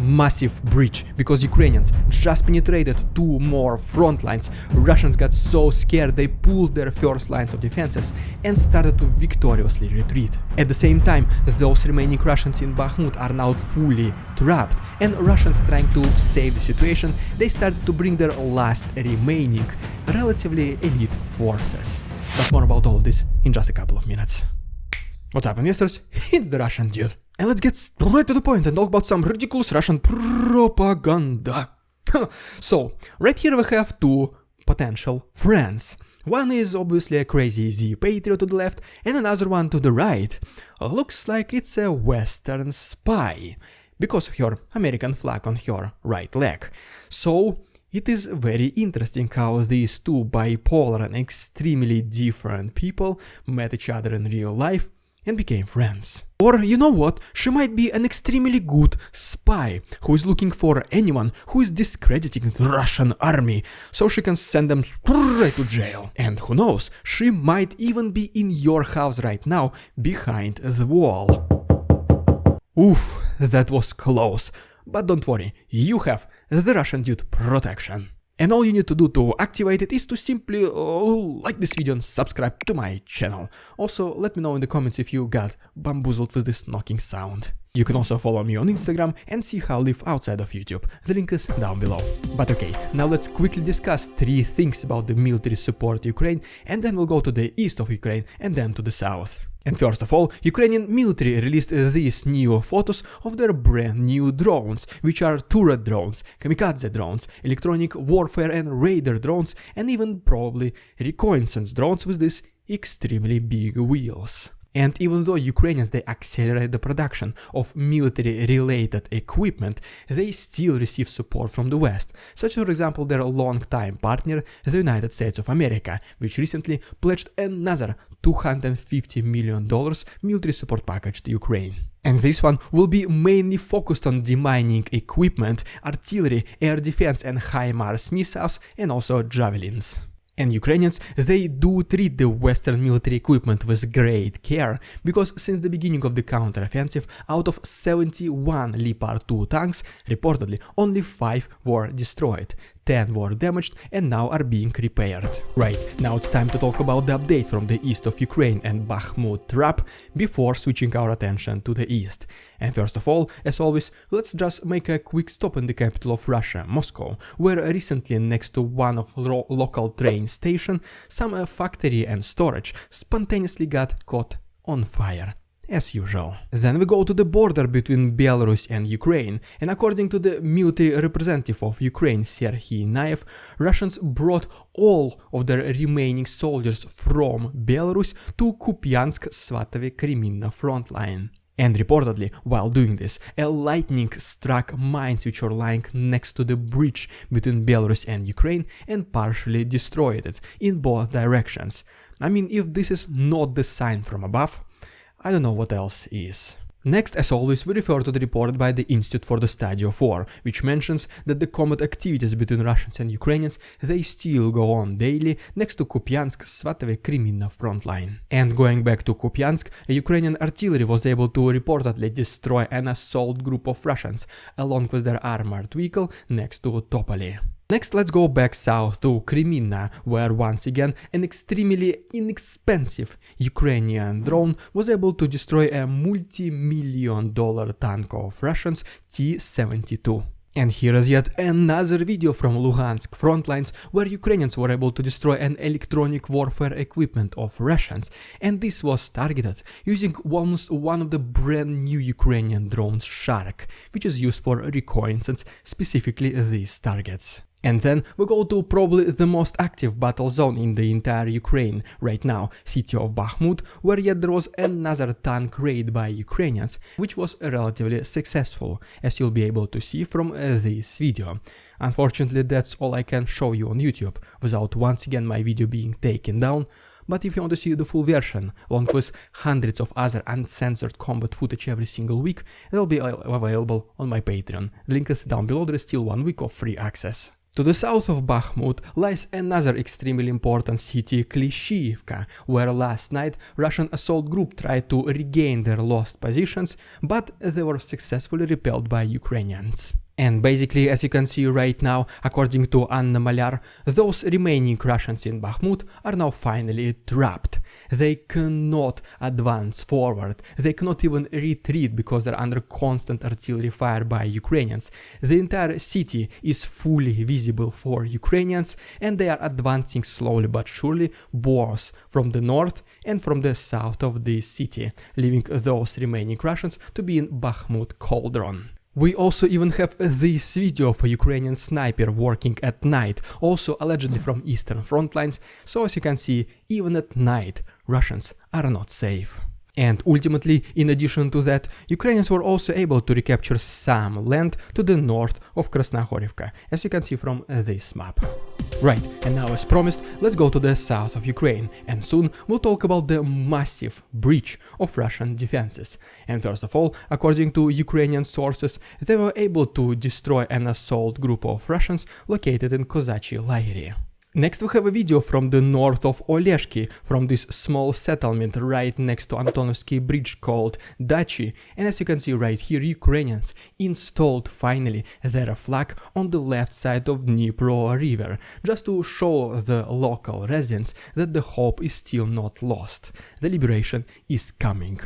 massive breach because Ukrainians just penetrated 2 more front lines. Russians got so scared they pulled their first lines of defenses and started to victoriously retreat. At the same time, those remaining Russians in Bakhmut are now fully trapped, and Russians trying to save the situation, they started to bring their last remaining relatively elite forces. But more about all of this in just a couple of minutes. What's up, investors? It's the Russian dude. And let's get straight to the point and talk about some ridiculous Russian propaganda. So, right here we have 2 potential friends. One is obviously a crazy Z Patriot to the left, and another one to the right. Looks like it's a Western spy, because of her American flag on her right leg. So, it is very interesting how these 2 bipolar and extremely different people met each other in real life and became friends. Or, you know what, she might be an extremely good spy who is looking for anyone who is discrediting the Russian army, so she can send them straight to jail. And who knows, she might even be in your house right now, behind the wall. Oof, that was close. But don't worry, you have the Russian dude protection. And all you need to do to activate it is to simply like this video and subscribe to my channel. Also, let me know in the comments if you got bamboozled with this knocking sound. You can also follow me on Instagram and see how I live outside of YouTube. The link is down below. But okay, now let's quickly discuss 3 things about the military support Ukraine, and then we'll go to the east of Ukraine and then to the south. And first of all, Ukrainian military released these new photos of their brand new drones, which are turret drones, kamikaze drones, electronic warfare and radar drones, and even probably reconnaissance drones with these extremely big wheels. And even though Ukrainians they accelerate the production of military-related equipment, they still receive support from the West, such as for example their long-time partner, the United States of America, which recently pledged another $250 million military support package to Ukraine. And this one will be mainly focused on demining equipment, artillery, air defense and HIMARS missiles, and also javelins. And Ukrainians, they do treat the Western military equipment with great care, because since the beginning of the counteroffensive, out of 71 Leopard 2 tanks, reportedly only 5 were destroyed, 10 were damaged and now are being repaired. Right, now it's time to talk about the update from the east of Ukraine and Bakhmut trap before switching our attention to the east. And first of all, as always, let's just make a quick stop in the capital of Russia, Moscow, where recently next to one of local train station, some factory and storage spontaneously got caught on fire. As usual. Then we go to the border between Belarus and Ukraine, and according to the military representative of Ukraine, Serhiy Naev, Russians brought all of their remaining soldiers from Belarus to Kupiansk-Svatovo-Kreminna front line. And reportedly, while doing this, a lightning struck mines which were lying next to the bridge between Belarus and Ukraine and partially destroyed it in both directions. I mean, if this is not the sign from above, I don't know what else is. Next, as always, we refer to the report by the Institute for the Study of War, which mentions that the combat activities between Russians and Ukrainians, they still go on daily next to Kupiansk-Svatovo-Kreminna front line. And going back to Kupiansk, Ukrainian artillery was able to reportedly destroy an assault group of Russians, along with their armored vehicle next to Topoli. Next, let's go back south to Kreminna, where once again an extremely inexpensive Ukrainian drone was able to destroy a multi-million-dollar tank of Russians T-72. And here is yet another video from Luhansk frontlines where Ukrainians were able to destroy an electronic warfare equipment of Russians, and this was targeted using almost one of the brand new Ukrainian drones Shark, which is used for reconnaissance, specifically these targets. And then we go to probably the most active battle zone in the entire Ukraine right now, city of Bakhmut, where yet there was another tank raid by Ukrainians, which was relatively successful, as you'll be able to see from this video. Unfortunately, that's all I can show you on YouTube, without once again my video being taken down, but if you want to see the full version, along with hundreds of other uncensored combat footage every single week, they'll be available on my Patreon. The link is down below. There is still 1 week of free access. To the south of Bakhmut lies another extremely important city, Klishchiivka, where last night Russian assault group tried to regain their lost positions, but they were successfully repelled by Ukrainians. And basically, as you can see right now, according to Anna Malyar, those remaining Russians in Bakhmut are now finally trapped. They cannot advance forward, they cannot even retreat because they're under constant artillery fire by Ukrainians. The entire city is fully visible for Ukrainians, and they are advancing slowly but surely both from the north and from the south of the city, leaving those remaining Russians to be in Bakhmut cauldron. We also even have this video of a Ukrainian sniper working at night, also allegedly from eastern front lines, so as you can see, even at night, Russians are not safe. And ultimately, in addition to that, Ukrainians were also able to recapture some land to the north of Krasnohorivka, as you can see from this map. Right, and now as promised, let's go to the south of Ukraine, and soon we'll talk about the massive breach of Russian defenses. And first of all, according to Ukrainian sources, they were able to destroy an assault group of Russians located in Kozachyi Lairi. Next we have a video from the north of Oleshki, from this small settlement right next to Antonovsky Bridge called Dachi, and as you can see right here, Ukrainians installed finally their flag on the left side of Dnipro river, just to show the local residents that the hope is still not lost. The liberation is coming.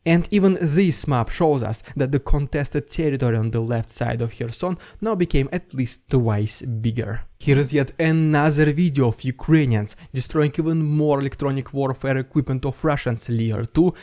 And even this map shows us that the contested territory on the left side of Kherson now became at least twice bigger. Here is yet another video of Ukrainians destroying even more electronic warfare equipment of Russians Lear 2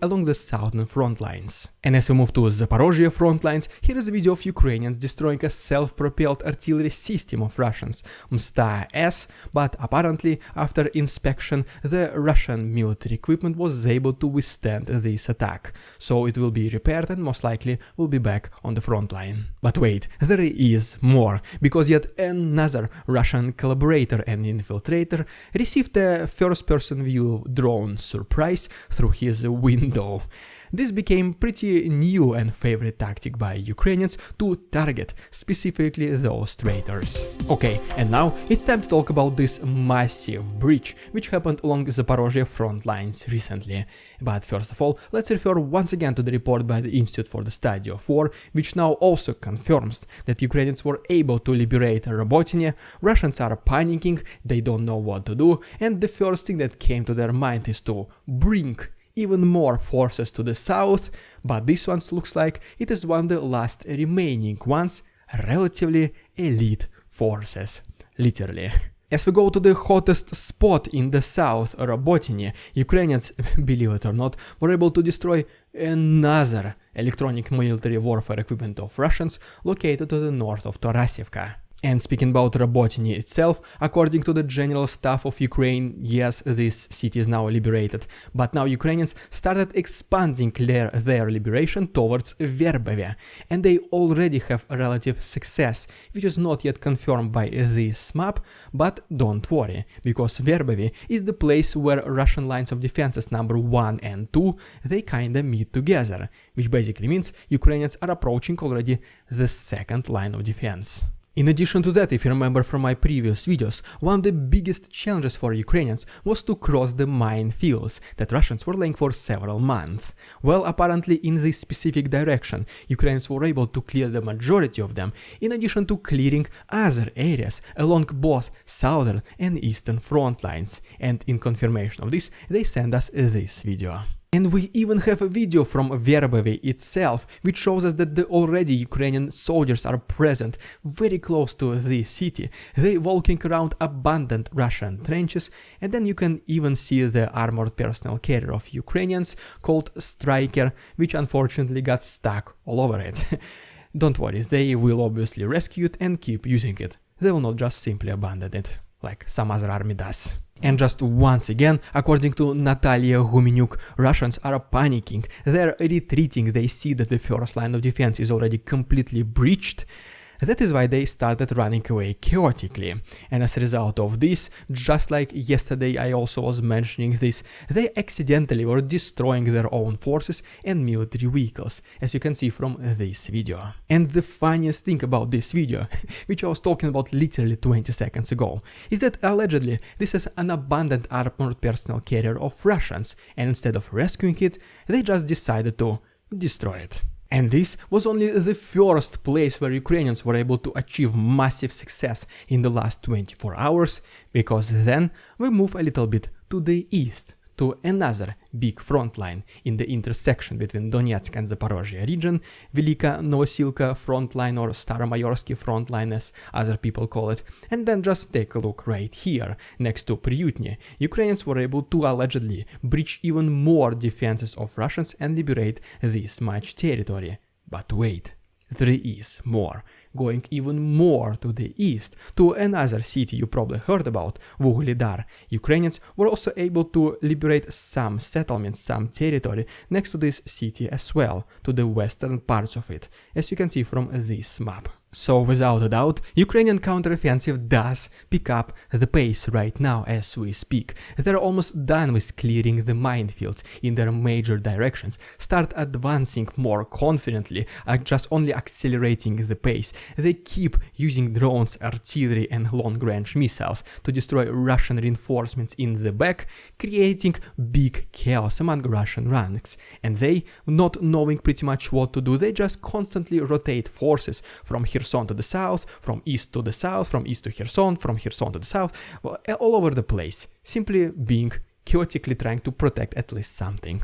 along the southern front lines. And as we move to Zaporozhye front lines, here is a video of Ukrainians destroying a self-propelled artillery system of Russians, Msta-S, but apparently after inspection the Russian military equipment was able to withstand this attack, so it will be repaired and most likely will be back on the front line. But wait, there is more, because yet another Russian collaborator and infiltrator received a first-person view drone surprise through his window. This became pretty new and favorite tactic by Ukrainians to target specifically those traitors. Okay, and now it's time to talk about this massive breach which happened along the Zaporozhye front lines recently. But first of all, let's refer once again to the report by the Institute for the Study of War, which now also confirms that Ukrainians were able to liberate Robotyne, Russians are panicking, they don't know what to do, and the first thing that came to their mind is to bring even more forces to the south, but this one looks like it is one of the last remaining ones, relatively elite forces, literally. As we go to the hottest spot in the south, Robotyne, Ukrainians, believe it or not, were able to destroy another electronic military warfare equipment of Russians located to the north of Tarasivka. And speaking about Robotyne itself, according to the General Staff of Ukraine, yes, this city is now liberated, but now Ukrainians started expanding their liberation towards Verbove, and they already have relative success, which is not yet confirmed by this map, but don't worry, because Verbove is the place where Russian lines of defenses number 1 and 2, they kinda meet together, which basically means Ukrainians are approaching already the second line of defense. In addition to that, if you remember from my previous videos, one of the biggest challenges for Ukrainians was to cross the minefields that Russians were laying for several months. Well, apparently in this specific direction, Ukrainians were able to clear the majority of them, in addition to clearing other areas along both southern and eastern front lines. And in confirmation of this, they send us this video. And we even have a video from Verbove itself, which shows us that the already Ukrainian soldiers are present very close to the city. They walking around abandoned Russian trenches, and then you can even see the armored personnel carrier of Ukrainians called Striker, which unfortunately got stuck all over it. Don't worry, they will obviously rescue it and keep using it. They will not just simply abandon it, like some other army does. And just once again, according to Natalia Gumenyuk, Russians are panicking, they're retreating, they see that the first line of defense is already completely breached. That is why they started running away chaotically. And as a result of this, just like yesterday I also was mentioning this, they accidentally were destroying their own forces and military vehicles, as you can see from this video. And the funniest thing about this video, which I was talking about literally 20 seconds ago, is that allegedly this is an abandoned armored personnel carrier of Russians, and instead of rescuing it, they just decided to destroy it. And this was only the first place where Ukrainians were able to achieve massive success in the last 24 hours, because then we move a little bit to the east, to another big front line in the intersection between Donetsk and Zaporozhye region, Velika Novosilka front line, or Staromayorsky front line as other people call it. And then just take a look right here, next to Pryutny. Ukrainians were able to allegedly breach even more defenses of Russians and liberate this much territory. But wait, there is more. Going even more to the east, to another city you probably heard about, Vuhledar, Ukrainians were also able to liberate some settlements, some territory next to this city as well, to the western parts of it, as you can see from this map. So without a doubt, Ukrainian counteroffensive does pick up the pace right now as we speak. They're almost done with clearing the minefields in their major directions, start advancing more confidently, just only accelerating the pace. They keep using drones, artillery and long-range missiles to destroy Russian reinforcements in the back, creating big chaos among Russian ranks. And they, not knowing pretty much what to do, they just constantly rotate forces from Kherson to the south, from east to the south, from east to Kherson, from Kherson to the south, well, all over the place, simply being chaotically trying to protect at least something.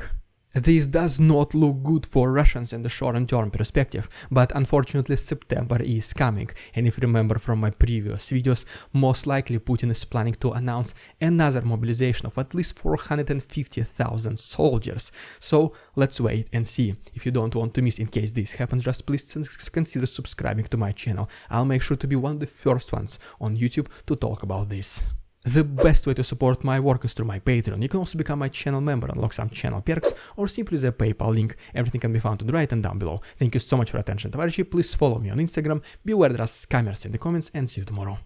This does not look good for Russians in the short-term perspective, but unfortunately September is coming, and if you remember from my previous videos, most likely Putin is planning to announce another mobilization of at least 450,000 soldiers. So let's wait and see. If you don't want to miss in case this happens, just please consider subscribing to my channel. I'll make sure to be one of the first ones on YouTube to talk about this. The best way to support my work is through my Patreon. You can also become my channel member, unlock some channel perks, or simply the PayPal link. Everything can be found to the right and down below. Thank you so much for your attention, товарищи. Please follow me on Instagram. Beware there are scammers in the comments, and see you tomorrow.